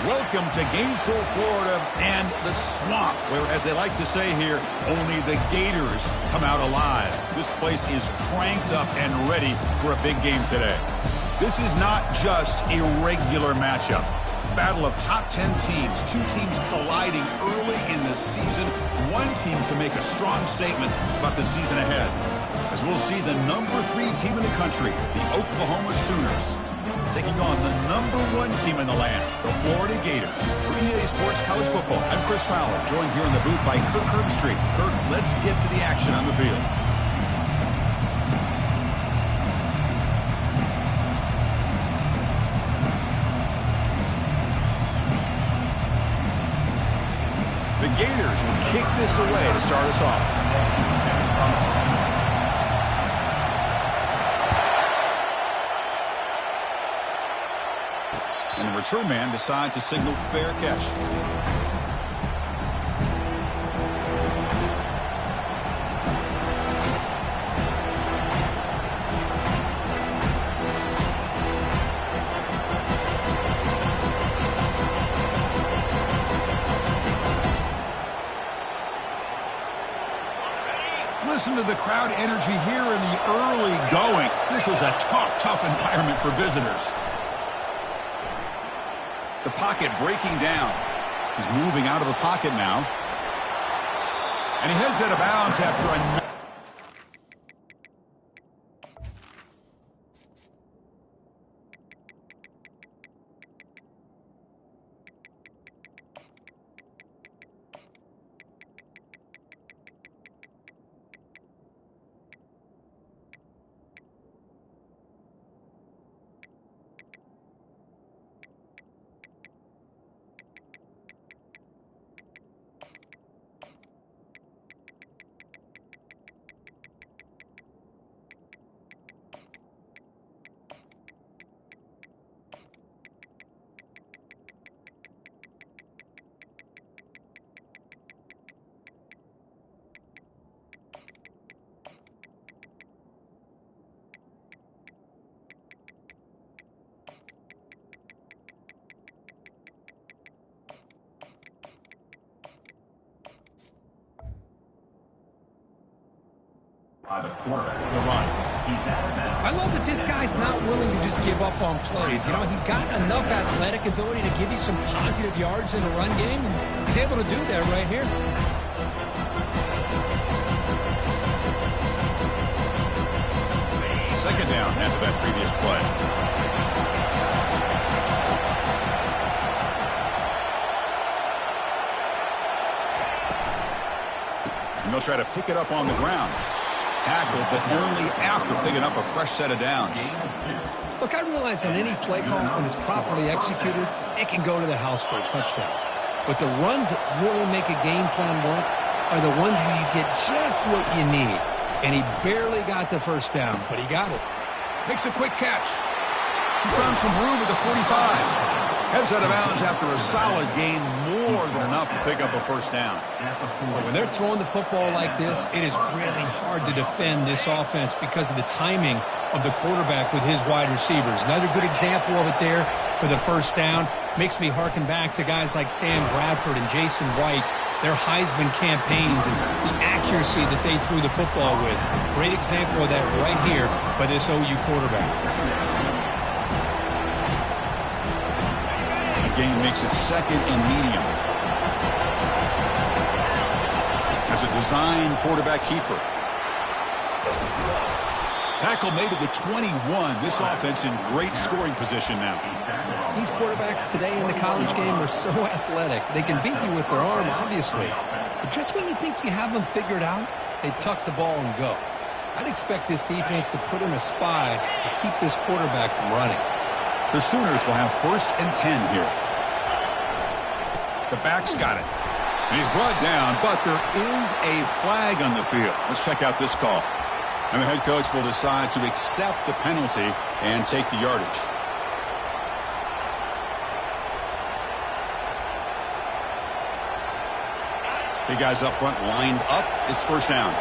Welcome to Gainesville, Florida, and the swamp, where, as they like to say here, only the Gators come out alive. This place is cranked up and ready for a big game today. This is not just a regular matchup. Battle of top 10 teams, two teams colliding early in the season. One team can make a strong statement about the season ahead, as we'll see the number 3 team in the country, the Oklahoma Sooners, taking on the number 1 team in the land, the Florida Gators. For EA Sports College Football, I'm Chris Fowler, joined here in the booth by Kirk Herbstreit. Kirk, let's get to the action on the field. The Gators will kick this away to start us off. And the return man decides to signal fair catch. Listen to the crowd energy here in the early going. This is a tough environment for visitors. The pocket breaking down. He's moving out of the pocket now. And he heads out of bounds after a... I love that this guy's not willing to just give up on plays. You know, he's got enough athletic ability to give you some positive yards in a run game, and he's able to do that right here. Second down after that previous play. And they'll try to pick it up on the ground. Tackled, but only after picking up a fresh set of downs. Look, I realize on any play call, when it's properly executed, it can go to the house for a touchdown. But the runs that really make a game plan work are the ones where you get just what you need. And he barely got the first down, but he got it. Makes a quick catch. He's found some room at the 45. Heads out of bounds after a solid gain, more than enough to pick up a first down. When they're throwing the football like this, it is really hard to defend this offense because of the timing of the quarterback with his wide receivers. Another good example of it there for the first down. Makes me harken back to guys like Sam Bradford and Jason White, their Heisman campaigns and the accuracy that they threw the football with. Great example of that right here by this OU quarterback. Game makes it second and medium. As a design quarterback keeper. Tackle made at the 21. This offense in great scoring position now. These quarterbacks today in the college game are so athletic. They can beat you with their arm, obviously. But just when you think you have them figured out, they tuck the ball and go. I'd expect this defense to put in a spy to keep this quarterback from running. The Sooners will have 1st and 10 here. The back's got it. And he's brought down, but there is a flag on the field. Let's check out this call. And the head coach will decide to accept the penalty and take the yardage. Big guys up front lined up. It's first down.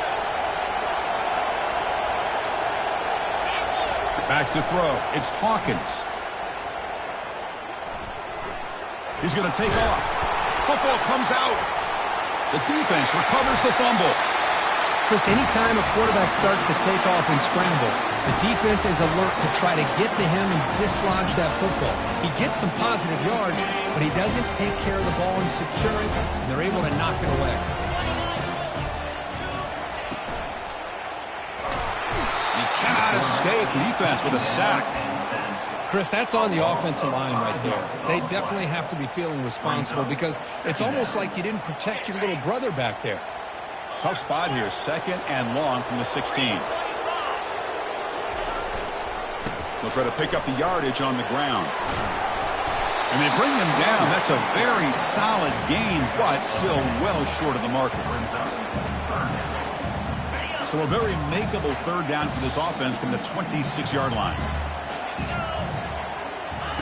Back to throw. It's Hawkins. He's going to take off. Football comes out. The defense recovers the fumble. Chris, anytime a quarterback starts to take off and scramble, the defense is alert to try to get to him and dislodge that football. He gets some positive yards, but he doesn't take care of the ball and secure it, and they're able to knock it away. He cannot escape the defense with a sack. Chris, that's on the offensive line right there. They definitely have to be feeling responsible because it's almost like you didn't protect your little brother back there. Tough spot here, 2nd and long from the 16. They'll try to pick up the yardage on the ground. And they bring him down. That's a very solid gain, but still well short of the marker. So a very makeable 3rd down for this offense from the 26-yard line.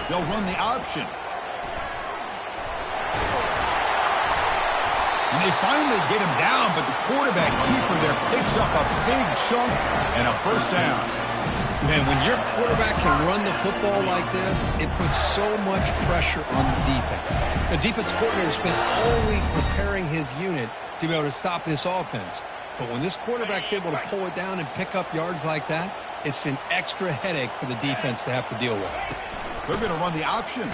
They'll run the option. And they finally get him down, but the quarterback keeper there picks up a big chunk and a 1st down. Man, when your quarterback can run the football like this, it puts so much pressure on the defense. The defense coordinator spent all week preparing his unit to be able to stop this offense. But when this quarterback's able to pull it down and pick up yards like that, it's an extra headache for the defense to have to deal with. They're going to run the option.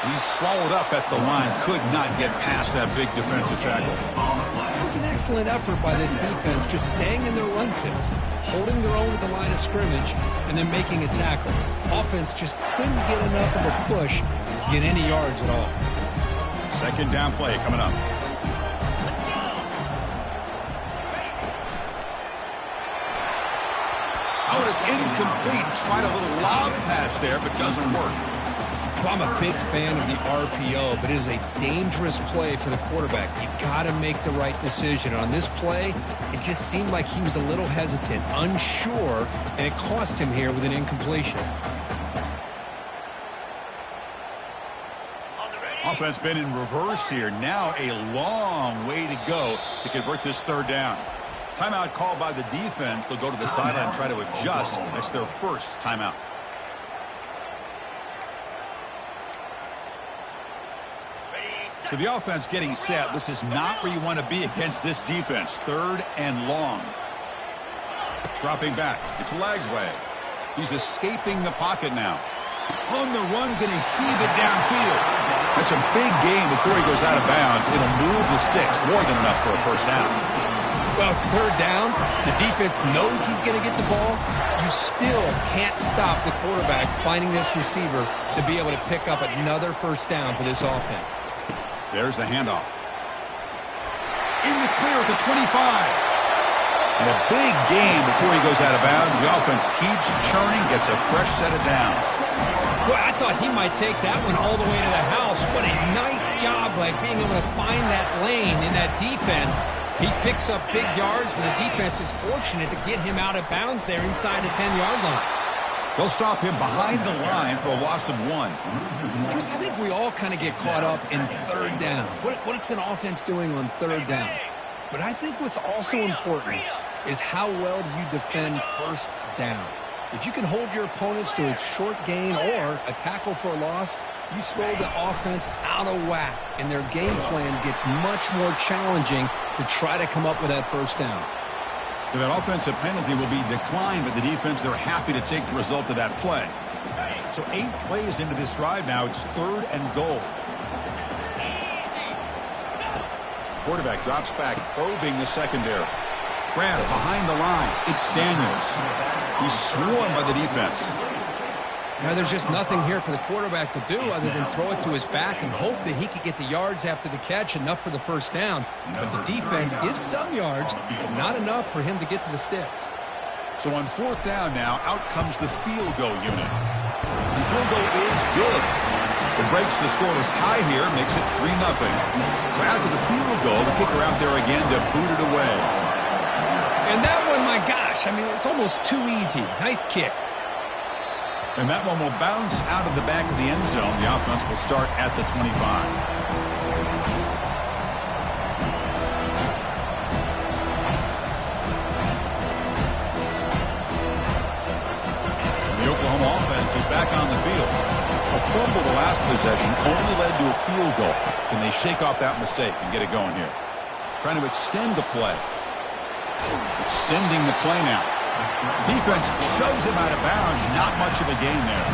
He's swallowed up at the line. Could not get past that big defensive tackle. It was an excellent effort by this defense, just staying in their run fits, holding their own at the line of scrimmage, and then making a tackle. Offense just couldn't get enough of a push to get any yards at all. 2nd down play coming up. Oh, it's incomplete. Tried a little lob pass there, but doesn't work. Well, I'm a big fan of the RPO, but it is a dangerous play for the quarterback. You got to make the right decision. On this play, it just seemed like he was a little hesitant, unsure, and it cost him here with an incompletion. Offense been in reverse here. Now a long way to go to convert this 3rd down. Timeout called by the defense. They'll go to the sideline and try to adjust. That's their 1st timeout. So the offense getting set. This is not where you want to be against this defense. 3rd and long. Dropping back. It's Lagway. He's escaping the pocket now. On the run, going to heave it downfield. That's a big gain before he goes out of bounds. It'll move the sticks. More than enough for a 1st down. Well, it's 3rd down. The defense knows he's going to get the ball. You still can't stop the quarterback finding this receiver to be able to pick up another 1st down for this offense. There's the handoff. In the clear at the 25. And a big gain before he goes out of bounds. The offense keeps churning, gets a fresh set of downs. Boy, I thought he might take that one all the way to the house. What a nice job by being able to find that lane in that defense. He picks up big yards, and the defense is fortunate to get him out of bounds there inside the 10-yard line. They'll stop him behind the line for a loss of 1. Chris, I think we all kind of get caught up in 3rd down. What's an offense doing on 3rd down? But I think what's also important is how well do you defend 1st down. If you can hold your opponents to a short gain or a tackle for a loss, you throw the offense out of whack, and their game plan gets much more challenging to try to come up with that 1st down. So that offensive penalty will be declined, but the defense, they're happy to take the result of that play. So 8 plays into this drive now. It's 3rd and goal. Quarterback drops back, probing the secondary. Grab behind the line. It's Daniels. He's swarmed by the defense. Now, there's just nothing here for the quarterback to do other than throw it to his back and hope that he could get the yards after the catch, enough for the 1st down. But the defense gives some yards, but not enough for him to get to the sticks. So on 4th down now, out comes the field goal unit. The field goal is good. It breaks the scoreless tie here, makes it 3-0. So after the field goal, the kicker out there again to boot it away. And that one, my gosh, I mean, it's almost too easy. Nice kick. And that one will bounce out of the back of the end zone. The offense will start at the 25. The Oklahoma offense is back on the field. A fumble the last possession, shake off that mistake and get it going here. Trying to extend the play. Extending the play now. Defense shoves him out of bounds. Not much of a gain there.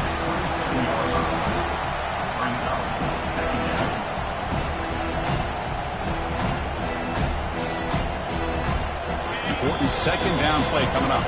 Important second down play coming up.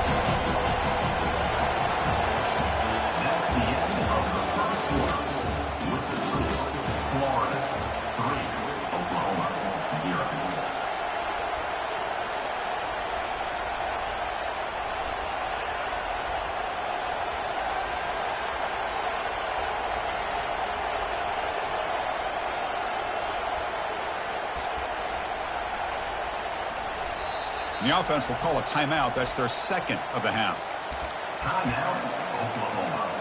The offense will call a timeout. That's their second of the half. Timeout, Oklahoma.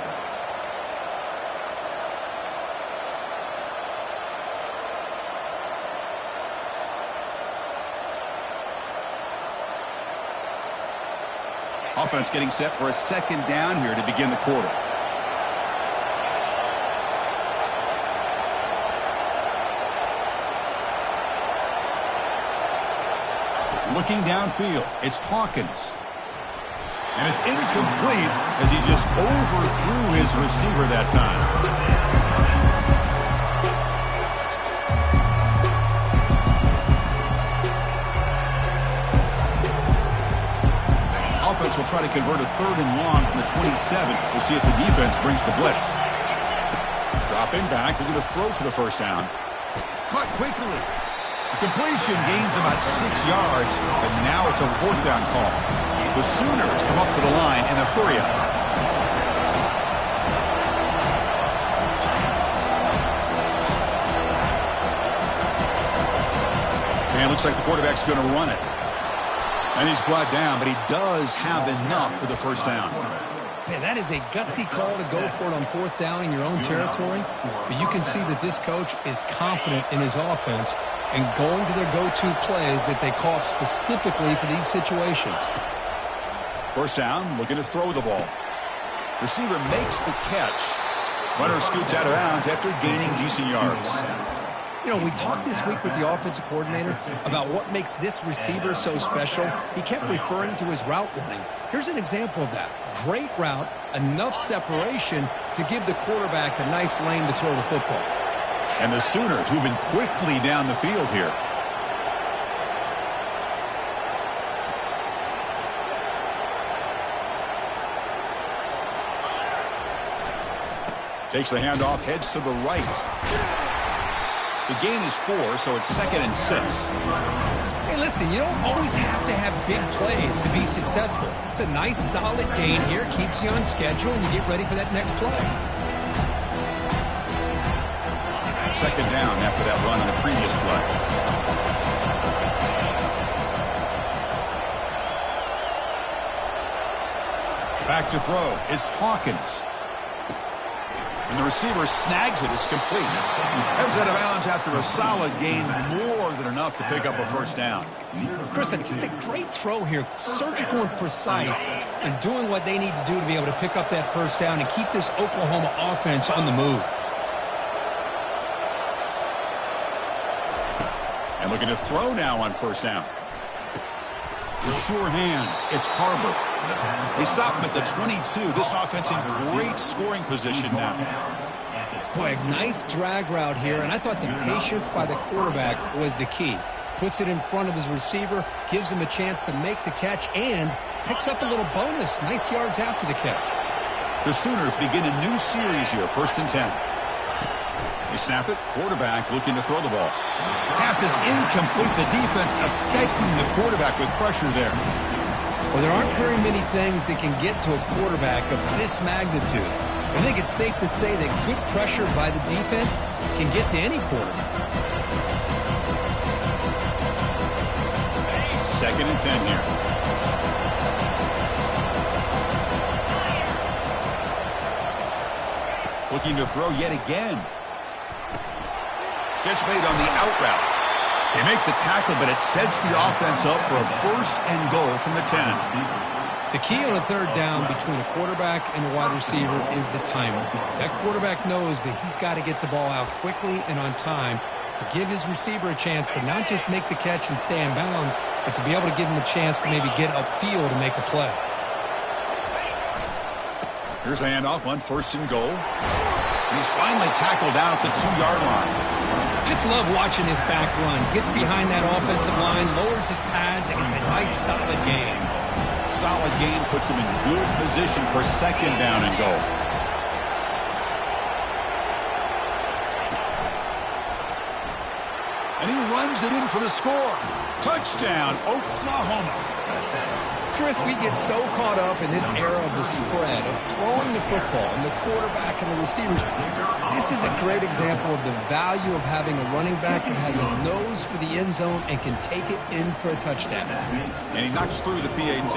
Offense getting set for a second down here to begin the quarter. Looking downfield, it's Hawkins. And it's incomplete as he just overthrew his receiver that time. Offense will try to convert a third and long from the 27. We'll see if the defense brings the blitz. Dropping back, we're going to throw for the first down. Caught quickly. The completion gains about 6 yards, but now it's a fourth down call. The Sooners come up to the line in a hurry-up. And it looks like the quarterback's going to run it. And he's brought down, but he does have enough for the first down. Man, that is a gutsy call to go for it on fourth down in your own territory. But you can see that this coach is confident in his offense and going to their go-to plays that they call up specifically for these situations. First down, looking to throw the ball. Receiver makes the catch. Runner scoots out of bounds after gaining decent yards. You know, we talked this week with the offensive coordinator about what makes this receiver so special. He kept referring to his route running. Here's an example of that. Great route, enough separation to give the quarterback a nice lane to throw the football. And the Sooners moving quickly down the field here. Takes the handoff, heads to the right. The gain is 4, so it's 2nd and 6. Hey, listen, you don't always have to have big plays to be successful. It's a nice, solid gain here. Keeps you on schedule, and you get ready for that next play. Second down after that run on the previous play. Back to throw. It's Hawkins. And the receiver snags it. It's complete. Heads out of bounds after a solid gain, more than enough to pick up a first down. Chris, just a great throw here. Surgical and precise and doing what they need to do to be able to pick up that first down and keep this Oklahoma offense on the move. And looking to throw now on first down. With sure hands, it's Harbor. They stop him at the 22. This offense in great scoring position now. Boy, a nice drag route here, and I thought the patience by the quarterback was the key. Puts it in front of his receiver, gives him a chance to make the catch, and picks up a little bonus. Nice yards after the catch. The Sooners begin a new series here, 1st and 10. They snap it, quarterback looking to throw the ball. Pass is incomplete. The defense affecting the quarterback with pressure there. Well, there aren't very many things that can get to a quarterback of this magnitude. I think it's safe to say that good pressure by the defense can get to any quarterback. 2nd and 10 here. Looking to throw yet again. Catch made on the out route. They make the tackle, but it sets the offense up for a 1st and goal from the 10. The key on a third down between a quarterback and a wide receiver is the timing. That quarterback knows that he's got to get the ball out quickly and on time to give his receiver a chance to not just make the catch and stay in bounds, but to be able to give him a chance to maybe get upfield and make a play. Here's a handoff on 1st and goal. And he's finally tackled down at the 2-yard line. Just love watching this back run. Gets behind that offensive line, lowers his pads, and gets a nice solid gain. Solid gain puts him in good position for 2nd down and goal. And he runs it in for the score. Touchdown, Oklahoma. Chris, we get so caught up in this era of the spread, of throwing the football and the quarterback and the receivers. This is a great example of the value of having a running back that has a nose for the end zone and can take it in for a touchdown. And he knocks through the PAT.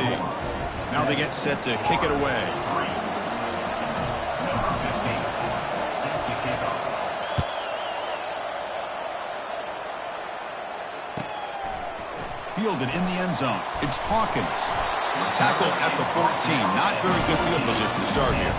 Now they get set to kick it away. Fielded in the end zone. It's Hawkins. Tackled at the 14. Not very good field position to start here.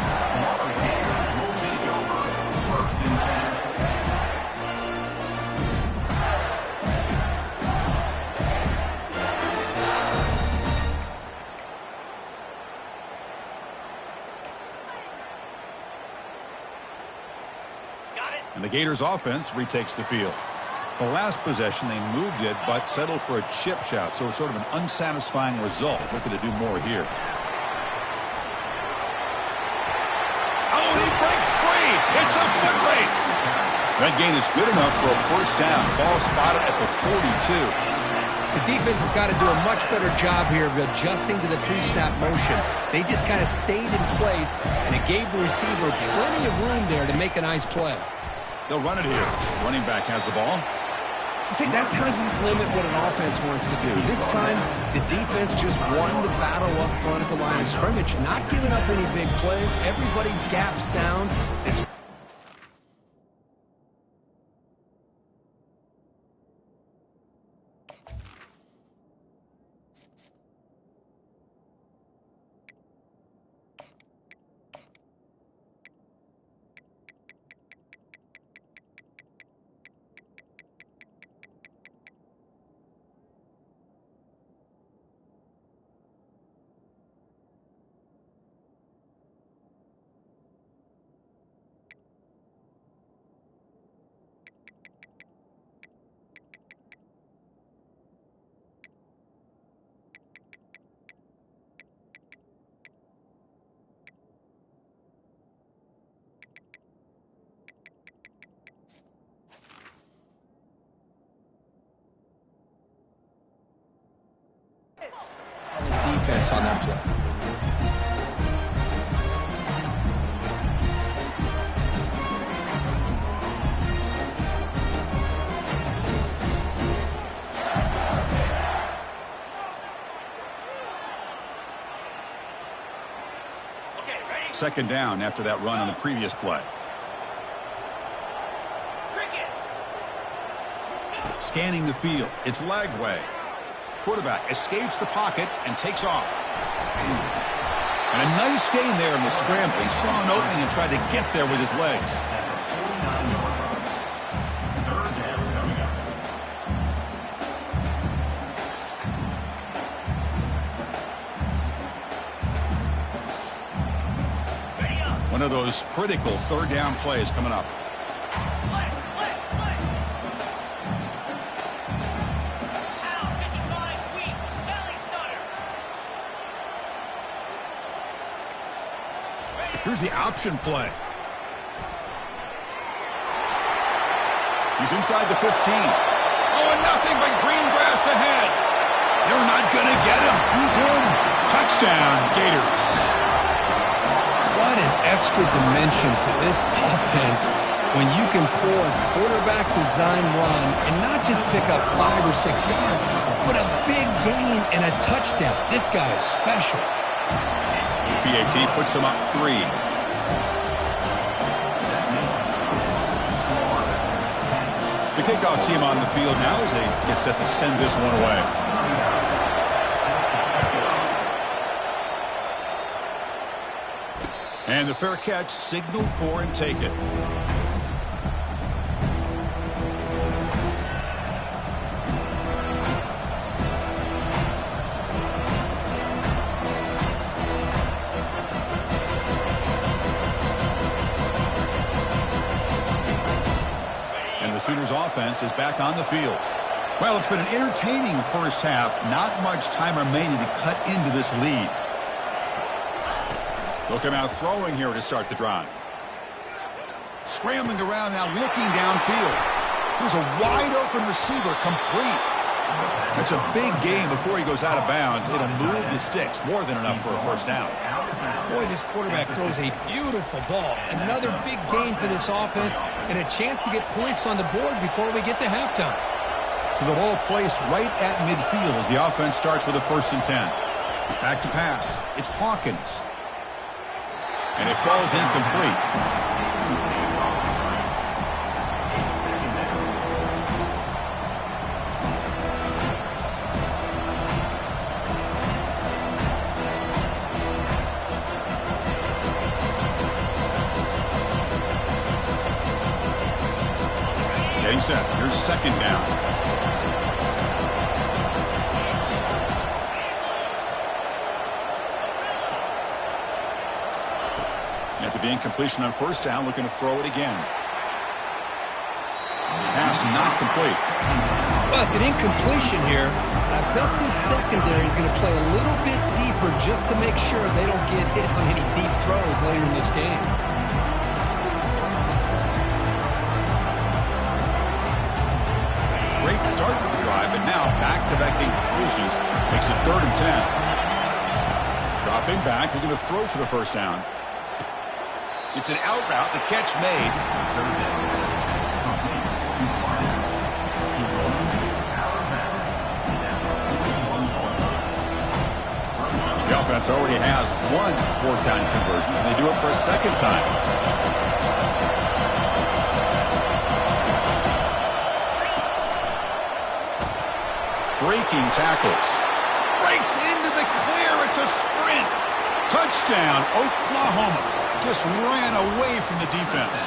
And the Gators offense retakes the field. The last possession, they moved it, but settled for a chip shot, so sort of an unsatisfying result. Looking to do more here. Oh, he breaks free! It's a foot race! That gain is good enough for a 1st down. Ball spotted at the 42. The defense has got to do a much better job here of adjusting to the pre-snap motion. They just kind of stayed in place, and it gave the receiver plenty of room there to make a nice play. They'll run it here. Running back has the ball. See, that's how you limit what an offense wants to do. This time, the defense just won the battle up front at the line of scrimmage, not giving up any big plays. Everybody's gap sound. It's defense on that play. Second down after that run on the previous play. Scanning the field. It's Lagway. Quarterback escapes the pocket and takes off. And a nice gain there in the scramble. He saw an opening and tried to get there with his legs. One of those critical 3rd down plays coming up. Here's the option play. He's inside the 15. Oh, and nothing but green grass ahead. They're not going to get him. He's in. Touchdown, Gators. What an extra dimension to this offense when you can pour a quarterback design run and not just pick up 5 or 6 yards, but a big gain and a touchdown. This guy is special. PAT puts him up 3. The kickoff team on the field now as they get set to send this one away. And the fair catch signaled for and taken. offense is back on the field. Well, it's been an entertaining first half. Not much time remaining to cut into this lead. They'll come out throwing here to start the drive. Scrambling around now, looking downfield. Here's a wide-open receiver, complete. It's a big game before he goes out of bounds. It'll move the sticks, more than enough for a first down. Boy, this quarterback throws a beautiful ball. Another big gain for this offense and a chance to get points on the board before we get to halftime. So the ball placed right at midfield as the offense starts with a 1st and 10. Back to pass. It's Hawkins. And it falls incomplete. Getting set. Here's 2nd down. After the incompletion on 1st down, looking to throw it again. Pass not complete. Well, it's an incompletion here. I bet this secondary is going to play a little bit deeper just to make sure they don't get hit on any deep throws later in this game. Great start with the drive, but now back-to-back incompletions makes it 3rd and 10. Dropping back, looking to throw for the 1st down. It's an out route, the catch made. The offense already has 1 4th down conversion, and they do it for a 2nd time. Breaking tackles. Breaks into the clear. It's a sprint. Touchdown, Oklahoma. Just ran away from the defense.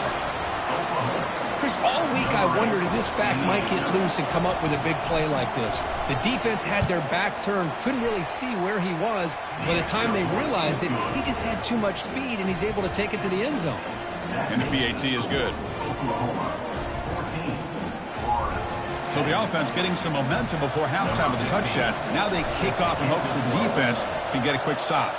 Chris, all week I wondered if this back might get loose and come up with a big play like this. The defense had their back turned, couldn't really see where he was. By the time they realized it, he just had too much speed, and he's able to take it to the end zone. And the PAT is good. So the offense getting some momentum before halftime with a touchdown. Now they kick off in hopes the defense can get a quick stop.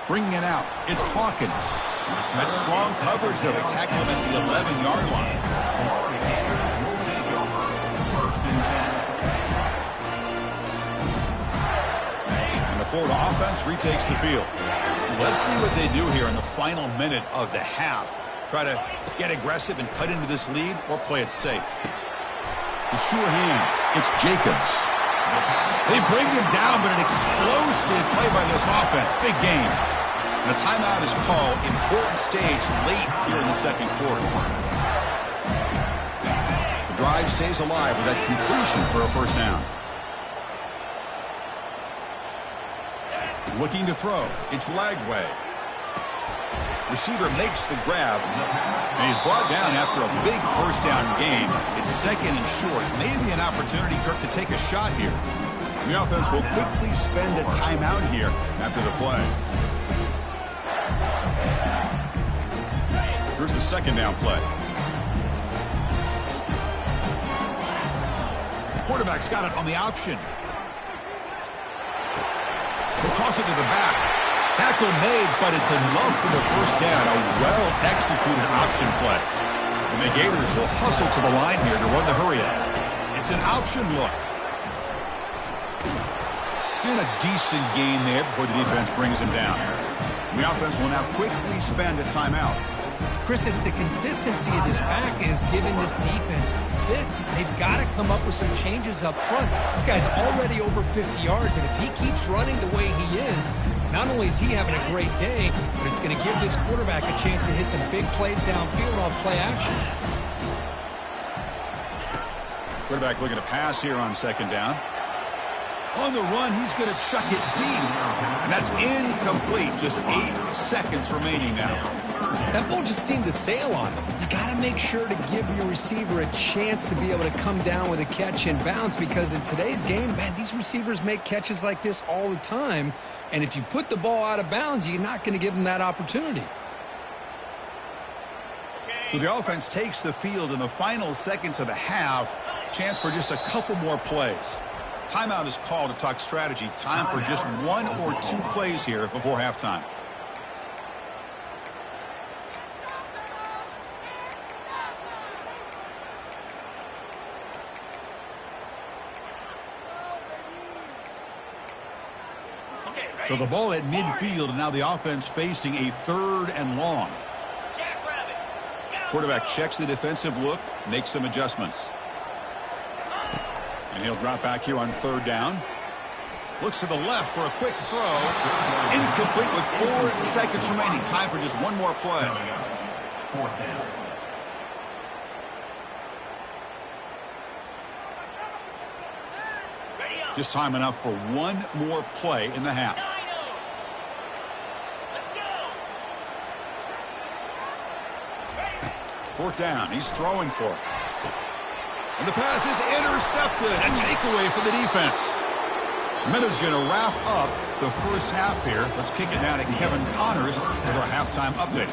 Bringing it out, it's Hawkins. That's strong coverage, though. They tackle him at the 11-yard line. And the Florida offense retakes the field. Let's see what they do here in the final minute of the half. Try to get aggressive and cut into this lead, or play it safe. The sure hands, it's Jacobs. They bring him down, but an explosive play by this offense. Big game. And a timeout is called. Important stage late here in the 2nd quarter. The drive stays alive with that completion for a 1st down. Looking to throw. It's Lagway. Receiver makes the grab, and he's brought down after a big 1st down gain. It's 2nd and short. Maybe an opportunity, Kirk, to take a shot here. The offense will quickly spend a timeout here after the play. Here's the 2nd down play. Quarterback's got it on the option. He'll toss it to the back. Tackle made, but it's enough for the 1st down. A well-executed option play. And the Gators will hustle to the line here to run the hurry up. It's an option look. And a decent gain there before the defense brings him down. The offense will now quickly spend a timeout. Chris, it's the consistency of this back is giving this defense fits. They've got to come up with some changes up front. This guy's already over 50 yards, and if he keeps running the way he is, not only is he having a great day, but it's going to give this quarterback a chance to hit some big plays downfield off play action. Quarterback looking to pass here on 2nd down. On the run, he's going to chuck it deep. And that's incomplete. Just 8 seconds remaining now. That ball just seemed to sail on him. You got to make sure to give your receiver a chance to be able to come down with a catch and bounce, because in today's game, man, these receivers make catches like this all the time. And if you put the ball out of bounds, you're not going to give them that opportunity. So the offense takes the field in the final seconds of the half. Chance for just a couple more plays. Timeout is called to talk strategy. Time for just 1 or 2 plays here before halftime. So the ball at midfield, and now the offense facing a 3rd and long. Quarterback checks the defensive look, makes some adjustments. And he'll drop back here on 3rd down. Looks to the left for a quick throw. Incomplete with 4 seconds remaining. Time for just 1 more play. 4th down. Just time enough for 1 more play in the half. 4th down. He's throwing for it. And the pass is intercepted. A takeaway for the defense. Minutes going to wrap up the first half here. Let's kick it now to Kevin Connors with our halftime update.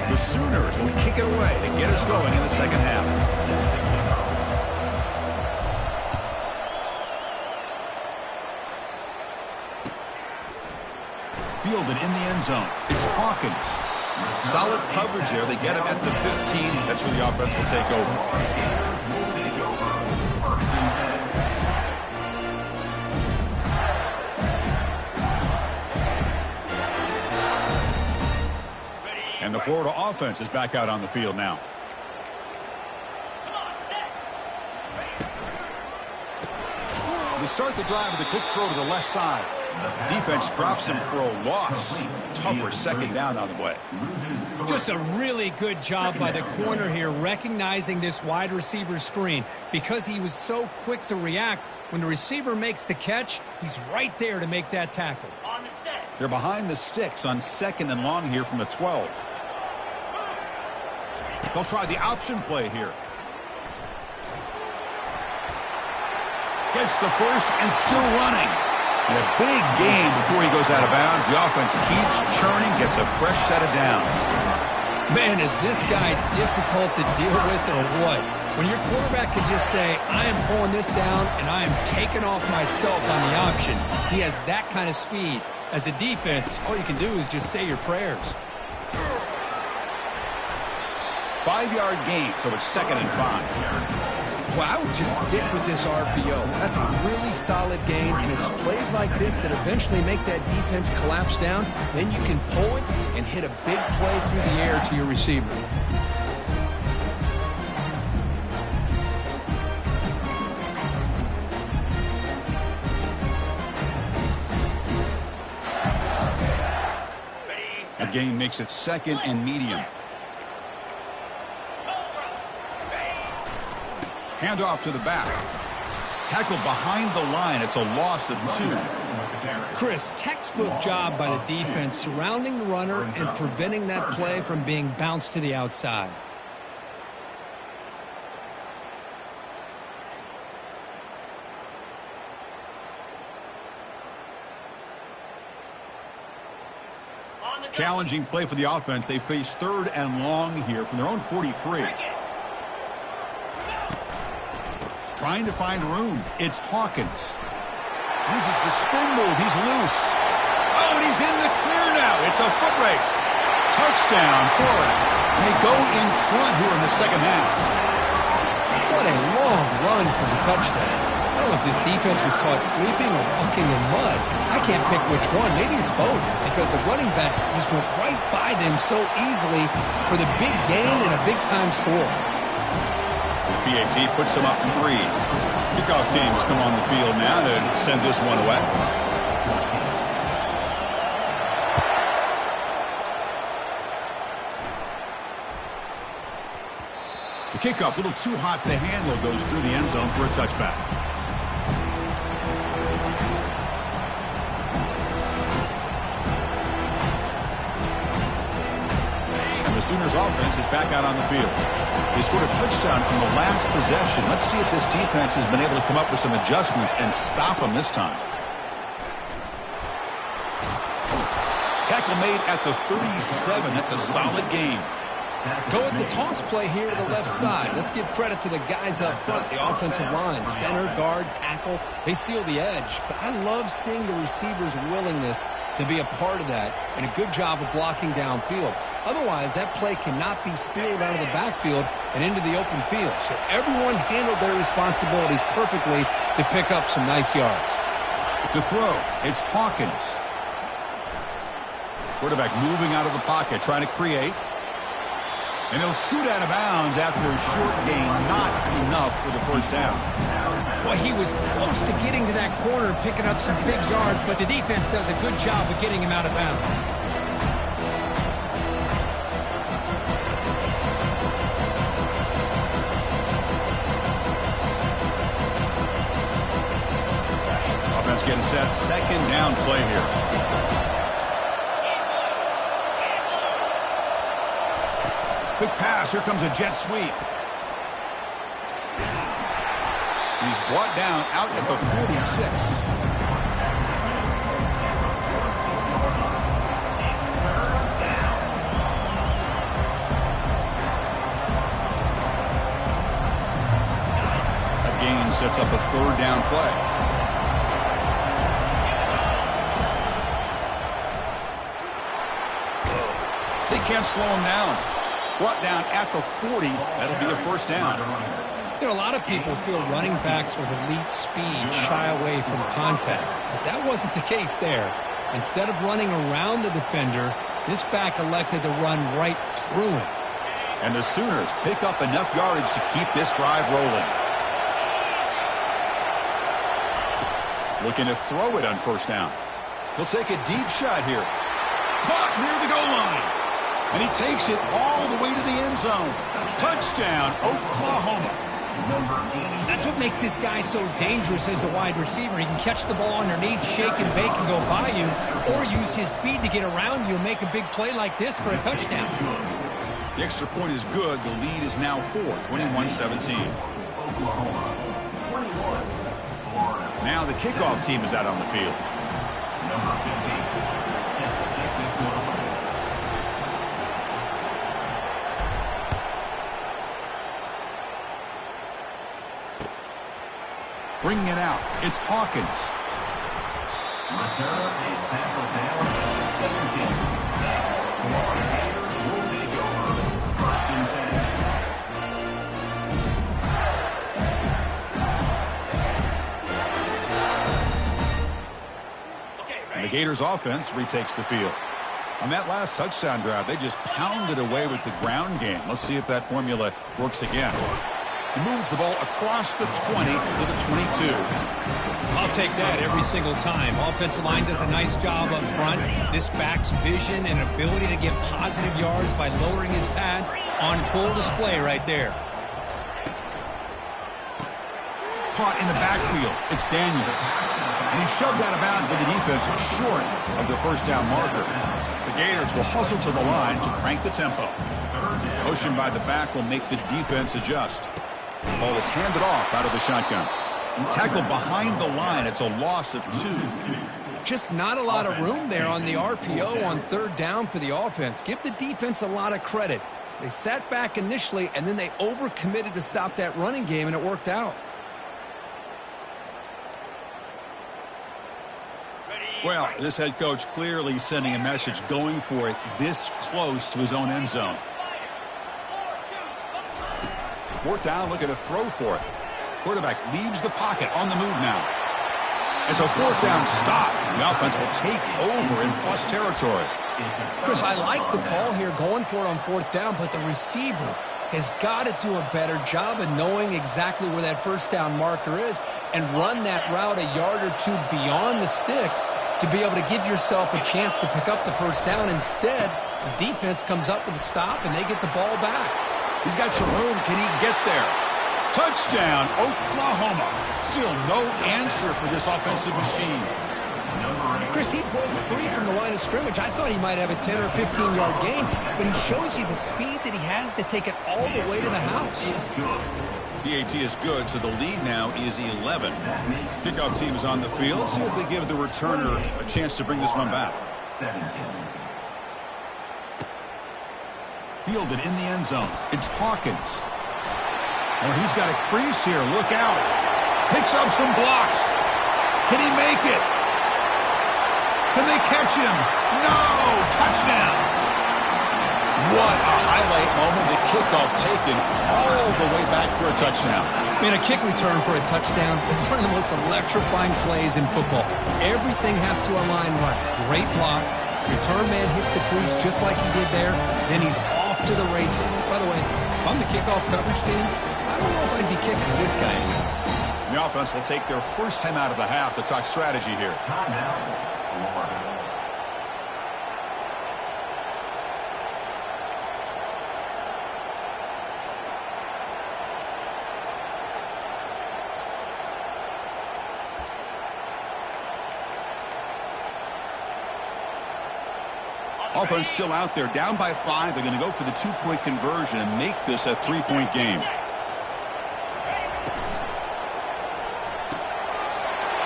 The Sooners will kick it away to get us going in the second half. Fielded in the end zone. It's Hawkins. Solid coverage there. They get him at the 15. That's where the offense will take over. And the Florida offense is back out on the field now. They start the drive with a quick throw to the left side. Defense drops him for a loss. Tougher second down on the way. Just a really good job by the corner here, recognizing this wide receiver screen. Because he was so quick to react, when the receiver makes the catch, he's right there to make that tackle. They're behind the sticks on 2nd and long here from the 12. They'll try the option play here. Gets the first and still running. And a big game before he goes out of bounds. The offense keeps churning, gets a fresh set of downs. Man, is this guy difficult to deal with or what? When your quarterback can just say, I am pulling this down and I am taking off myself on the option. He has that kind of speed. As a defense, all you can do is just say your prayers. 5-yard gain, so it's 2nd and 5. Well, I would just stick with this RPO. That's a really solid game, and it's plays like this that eventually make that defense collapse down. Then you can pull it and hit a big play through the air to your receiver. The gain makes it 2nd and medium. Handoff to the back. Tackled behind the line. It's a loss of 2. Chris, textbook job by the defense surrounding the runner and preventing that play from being bounced to the outside. Challenging play for the offense. They face 3rd and long here from their own 43. Trying to find room. It's Hawkins. Uses the spin move. He's loose. Oh, and he's in the clear now. It's a foot race. Touchdown, Florida. And they go in front here in the second half. What a long run for the touchdown. I don't know if this defense was caught sleeping or walking in mud. I can't pick which one. Maybe it's both, because the running back just went right by them so easily for the big gain and a big-time score. PAT puts them up 3. Kickoff teams come on the field now to send this one away. The kickoff, a little too hot to handle, goes through the end zone for a touchback. And the Sooners offense is back out on the field. They scored a touchdown on the last possession. Let's see if this defense has been able to come up with some adjustments and stop them this time. Tackle made at the 37. That's a solid game. Go with the toss play here to the left side. Let's give credit to the guys up front, the offensive line, center, guard, tackle. They seal the edge. But I love seeing the receiver's willingness to be a part of that and a good job of blocking downfield. Otherwise, that play cannot be spilled out of the backfield and into the open field. So everyone handled their responsibilities perfectly to pick up some nice yards. To throw, it's Hawkins. Quarterback moving out of the pocket, trying to create. And he'll scoot out of bounds after a short gain, not enough for the first down. Well, he was close to getting to that corner and picking up some big yards, but the defense does a good job of getting him out of bounds. Offense getting set. Second down play here. Quick pass. Here comes a jet sweep. He's brought down out at the 46. That gain sets up a third down play. They can't slow him down. Brought down at the 40. That'll be a first down. You know, a lot of people feel running backs with elite speed shy away from contact. But that wasn't the case there. Instead of running around the defender, this back elected to run right through him. And the Sooners pick up enough yardage to keep this drive rolling. Looking to throw it on first down. He'll take a deep shot here. Caught near the goal line. And he takes it all the way to the end zone. Touchdown, Oklahoma. That's what makes this guy so dangerous as a wide receiver. He can catch the ball underneath, shake and bake and go by you, or use his speed to get around you and make a big play like this for a touchdown. The extra point is good. The lead is now 4, 21-17. Now the kickoff team is out on the field. Number 15, set to kick this one away. Bringing it out, it's Hawkins. Return is tackled down at 17. Florida Gators will take over. First and 10. And the Gators offense retakes the field. On that last touchdown drive, they just pounded away with the ground game. Let's see if that formula works again. He moves the ball across the 20 to the 22. I'll take that every single time. Offensive line does a nice job up front. This back's vision and ability to get positive yards by lowering his pads on full display right there. Caught in the backfield. It's Daniels. And he's shoved out of bounds by the defense short of the first down marker. The Gators will hustle to the line to crank the tempo. Motion by the back will make the defense adjust. The ball is handed off out of the shotgun. Tackled behind the line. It's a loss of 2. Just not a lot of room there on the RPO on third down for the offense. Give the defense a lot of credit. They sat back initially, and then they overcommitted to stop that running game, and it worked out. Well, this head coach clearly sending a message, going for it this close to his own end zone. Fourth down, looking to throw for it. Quarterback leaves the pocket on the move now. It's a fourth down stop. The offense will take over in plus territory. Chris, I like the call here going for it on fourth down, but the receiver has got to do a better job of knowing exactly where that first down marker is and run that route a yard or two beyond the sticks to be able to give yourself a chance to pick up the first down. Instead, the defense comes up with a stop and they get the ball back. He's got some room. Can he get there? Touchdown, Oklahoma. Still no answer for this offensive machine. Chris, he broke free from the line of scrimmage. I thought he might have a 10 or 15-yard gain, but he shows you the speed that he has to take it all the way to the house. PAT is good, so the lead now is 11. Kickoff team is on the field. See if they give the returner a chance to bring this one back. fielded in the end zone. It's Hawkins. Oh, he's got a crease here. Look out. Picks up some blocks. Can he make it? Can they catch him? No! Touchdown! What a highlight moment. The kickoff taken all the way back for a touchdown. Man, a kick return for a touchdown is one of the most electrifying plays in football. Everything has to align right. Great blocks. Return man hits the crease just like he did there. Then he's off to the races. By the way, if I'm the kickoff coverage team, I don't know if I'd be kicking this guy anymore. The offense will take their first time out of the half to talk strategy here. Timeout, Florida. Offense still out there, down by 5. They're going to go for the 2-point conversion and make this a 3-point game.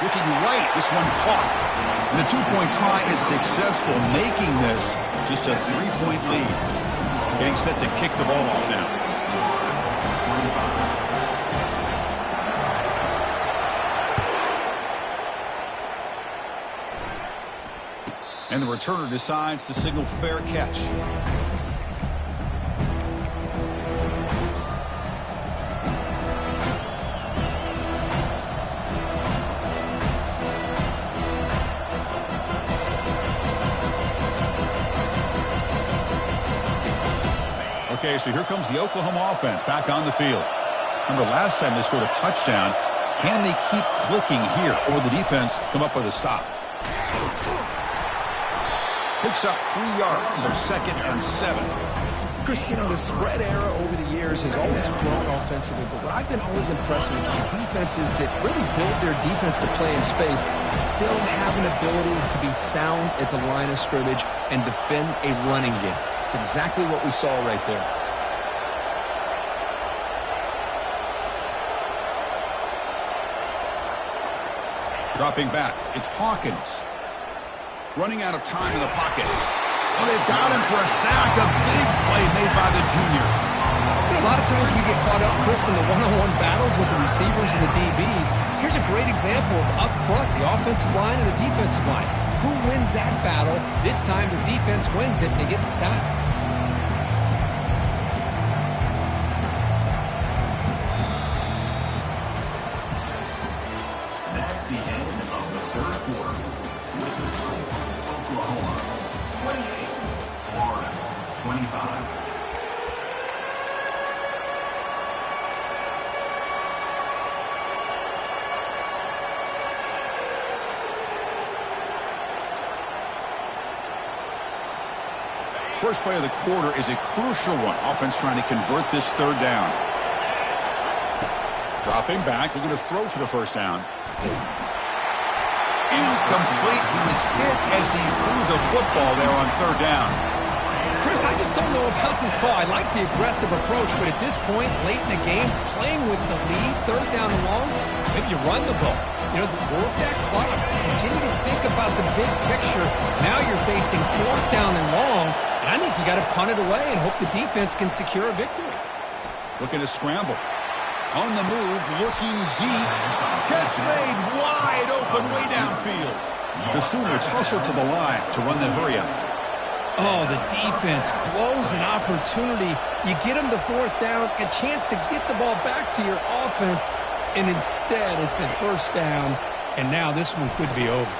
Looking right, this one caught. And the 2-point try is successful, making this just a 3-point lead. Getting set to kick the ball off now. And the returner decides to signal fair catch. Okay, so here comes the Oklahoma offense back on the field. Remember, last time they scored a touchdown. Can they keep clicking here, or will the defense come up with a stop? Picks up 3 yards, so 2nd and 7. Chris, you know, the spread era over the years has always grown offensively, but what I've been always impressed with defenses that really build their defense to play in space still have an ability to be sound at the line of scrimmage and defend a running game. It's exactly what we saw right there. Dropping back, it's Hawkins. Running out of time in the pocket. Oh, they've got him for a sack. A big play made by the junior. A lot of times we get caught up, Chris, in the one-on-one battles with the receivers and the DBs. Here's a great example of up front, the offensive line and the defensive line. Who wins that battle? This time the defense wins it and they get the sack. That's the end of the third quarter. With the score, Oklahoma 28, Florida 25. First play of the quarter is a crucial one. Offense trying to convert this 3rd down. Dropping back, looking to throw for the first down. Incomplete. He was hit as he threw the football there on 3rd down. Chris, I just don't know about this call. I like the aggressive approach, but at this point, late in the game, playing with the lead, 3rd down and long, maybe you run the ball. You know, work that clock. Continue to think about the big picture. Now you're facing 4th down and long, and I think you got to punt it away and hope the defense can secure a victory. Looking to scramble. On the move, looking deep. Catch made wide open way downfield. The Sooners hustle to the line to run the hurry up. Oh, the defense blows an opportunity. You get them to 4th down, a chance to get the ball back to your offense, and instead it's a 1st down, and now this one could be over.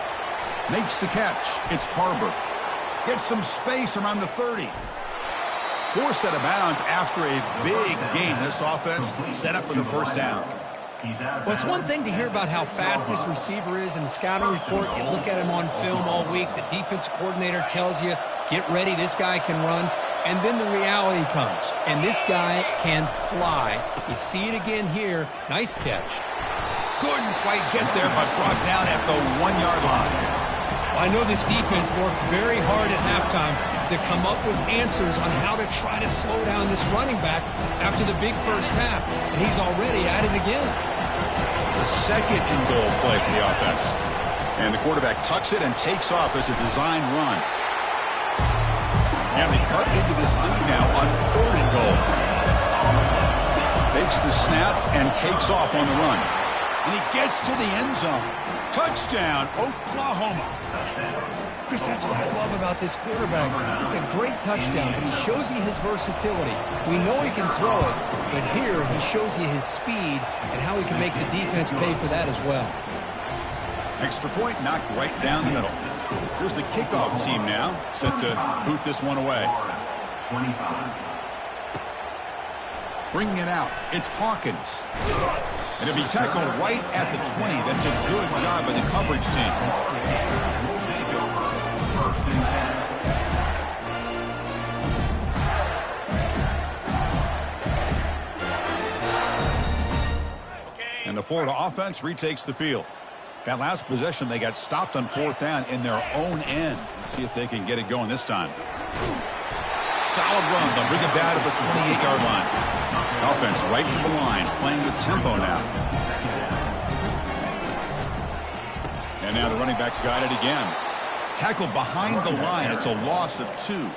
Makes the catch. It's Harbor. Gets some space around the 30. Forced out of bounds after a big game. This offense set up for the 1st down. Well, it's one thing to hear about how fast this receiver is in the scouting report. You look at him on film all week. The defense coordinator tells you, get ready, this guy can run. And then the reality comes, and this guy can fly. You see it again here. Nice catch. Couldn't quite get there, but brought down at the 1-yard line. Well, I know this defense worked very hard at halftime to come up with answers on how to try to slow down this running back after the big first half, and he's already at it again. It's a 2nd and goal play for the offense. And the quarterback tucks it and takes off as a design run. And they cut into this lead now on 3rd and goal. Takes the snap and takes off on the run. And he gets to the end zone. Touchdown, Oklahoma. Chris, that's what I love about this quarterback. It's a great touchdown, but he shows you his versatility. We know he can throw it, but here he shows you his speed and how he can make the defense pay for that as well. Extra point knocked right down the middle. Here's the kickoff team now, set to boot this one away. 25. Bringing it out, it's Hawkins. And it'll be tackled right at the 20. That's a good job by the coverage team. Take over 1st and 10. And the Florida offense retakes the field. That last possession, they got stopped on 4th down in their own end. Let's see if they can get it going this time. Solid run. They'll bring it back to the 28-yard line. Offense right to the line, playing with tempo now. And now the running back's got it again. Tackled behind the line. It's a loss of 2.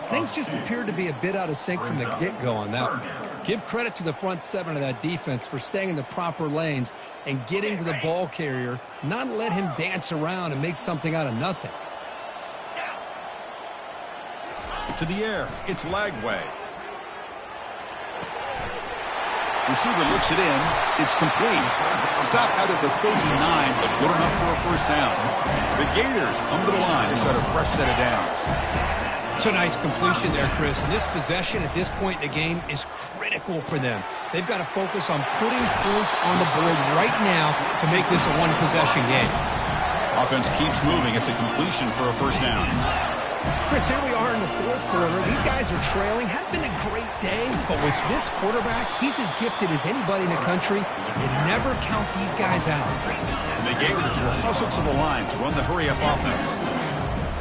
Things just appeared to be a bit out of sync from the get-go on that one. Give credit to the front 7 of that defense for staying in the proper lanes and getting to the ball carrier, not let him dance around and make something out of nothing. To the air, it's Lagway. Receiver looks it in. It's complete. Stop out at the 39, but good enough for a 1st down. The Gators come to the line to set a fresh set of downs. It's a nice completion there, Chris. And this possession at this point in the game is critical for them. They've got to focus on putting points on the board right now to make this a one-possession game. Offense keeps moving. It's a completion for a 1st down. Chris, here we are in the 4th quarter. These guys are trailing. Hadn't been a great day, but with this quarterback, he's as gifted as anybody in the country. You never count these guys out. And the Gators will hustle to the line to run the hurry-up offense.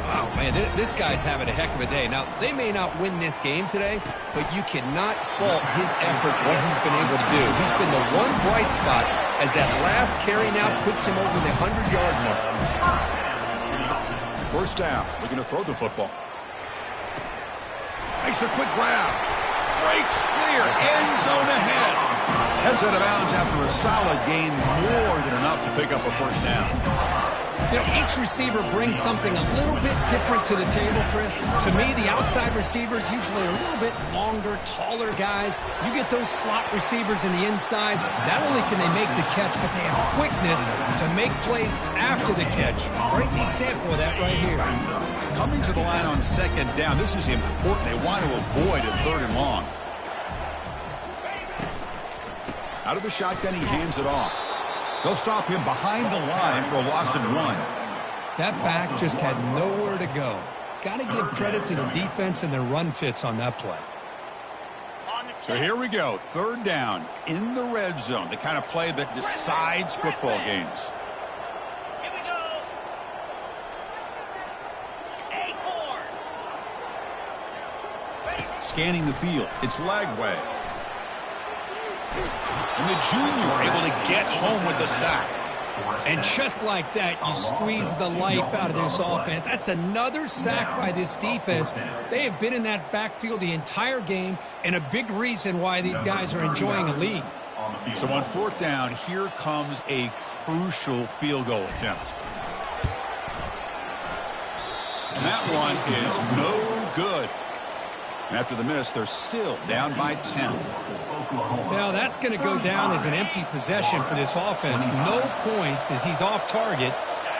Wow, man, this guy's having a heck of a day. Now, they may not win this game today, but you cannot fault his effort, what he's been able to do. He's been the one bright spot as that last carry now puts him over the 100-yard mark. 1st down. We're going to throw the football. Makes a quick grab. Breaks clear. End zone ahead. Heads out of bounds after a solid gain, more than enough to pick up a 1st down. You know, each receiver brings something a little bit different to the table, Chris. To me, the outside receivers usually are a little bit longer, taller guys. You get those slot receivers in the inside, not only can they make the catch, but they have quickness to make plays after the catch. Great example of that right here. Coming to the line on 2nd down, this is important. They want to avoid a 3rd and long. Out of the shotgun, he hands it off. They'll stop him behind the line for a loss of 1. That back just had nowhere to go. Got to give credit to the defense and their run fits on that play. So here we go. 3rd down in the red zone. The kind of play that decides football games. Here we go. Acorn. Scanning the field. It's Lagway. And the junior able to get home with the sack. And just like that, you squeeze the life out of this offense. That's another sack by this defense. They have been in that backfield the entire game, and a big reason why these guys are enjoying a lead. So on 4th down, here comes a crucial field goal attempt. And that one is no good. And after the miss, they're still down by 10. Now that's going to go down as an empty possession for this offense. No points as he's off target.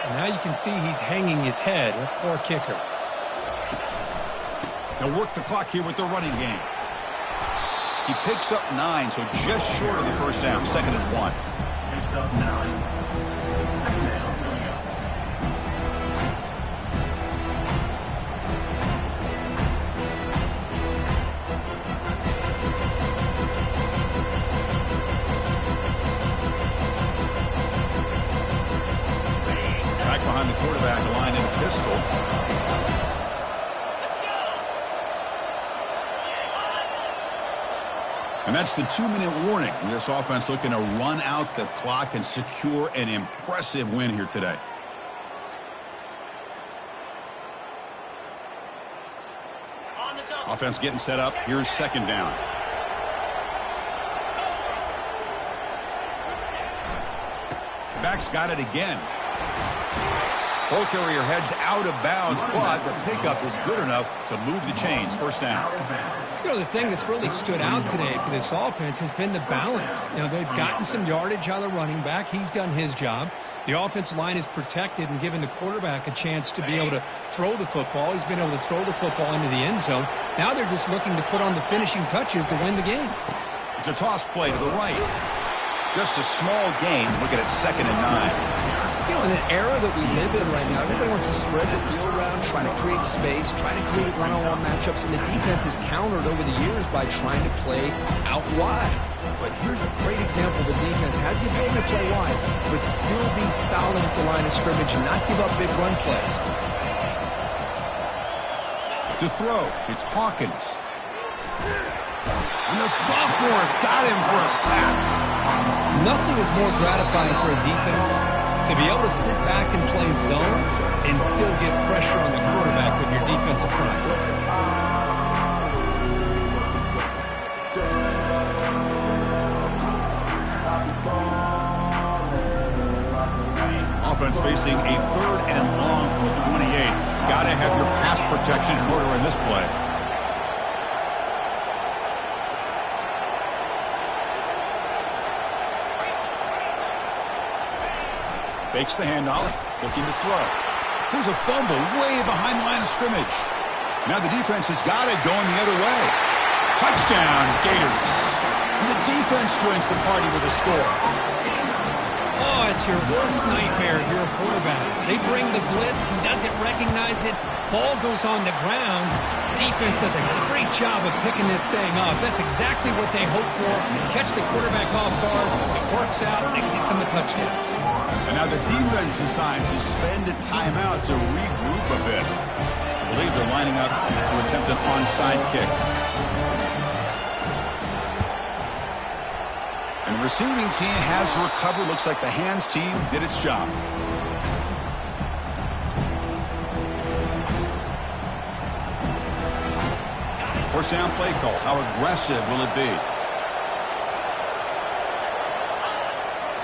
And now you can see he's hanging his head. A poor kicker. They'll work the clock here with the running game. He picks up 9, so just short of the 1st down. 2nd and 1. Picks up 9. 2nd down. Behind the quarterback, line in a pistol. And that's the 2-minute warning. This offense looking to run out the clock and secure an impressive win here today. Offense getting set up. Here's second down. Back's got it again. Ball carrier heads out of bounds, but the pickup is good enough to move the chains. First down. You know, the thing that's really stood out today for this offense has been the balance. You know, they've gotten some yardage out of the running back. He's done his job. The offensive line is protected and given the quarterback a chance to be able to throw the football. He's been able to throw the football into the end zone. Now they're just looking to put on the finishing touches to win the game. It's a toss play to the right. Just a small gain. Looking at 2nd and 9. You know, in an era that we live in right now, everybody wants to spread the field around, trying to create space, trying to create one-on-one matchups, and the defense has countered over the years by trying to play out wide. But here's a great example. The defense has the ability to play wide, but still be solid at the line of scrimmage and not give up big run plays. To throw, it's Hawkins. And the sophomore's got him for a sack. Nothing is more gratifying for a defense to be able to sit back and play zone and still get pressure on the quarterback with your defensive front. Offense facing a 3rd and long from the 28. Got to have your pass protection in order in this play. Fakes the handoff, looking to throw. Here's a fumble way behind the line of scrimmage. Now the defense has got it going the other way. Touchdown, Gators. And the defense joins the party with a score. Oh, it's your worst nightmare if you're a quarterback. They bring the blitz. He doesn't recognize it. Ball goes on the ground. Defense does a great job of picking this thing up. That's exactly what they hope for. Catch the quarterback off guard. It works out, and it gets them a touchdown. And now the defense decides to spend a timeout to regroup a bit. I believe they're lining up to attempt an onside kick. And the receiving team has recovered. Looks like the hands team did its job. First down play call. How aggressive will it be?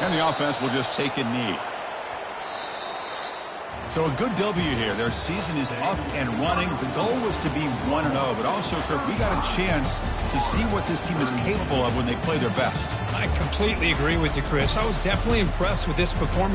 And the offense will just take a knee. So a good W here. Their season is up and running. The goal was to be 1-0, but also, Kirk, we got a chance to see what this team is capable of when they play their best. I completely agree with you, Chris. I was definitely impressed with this performance.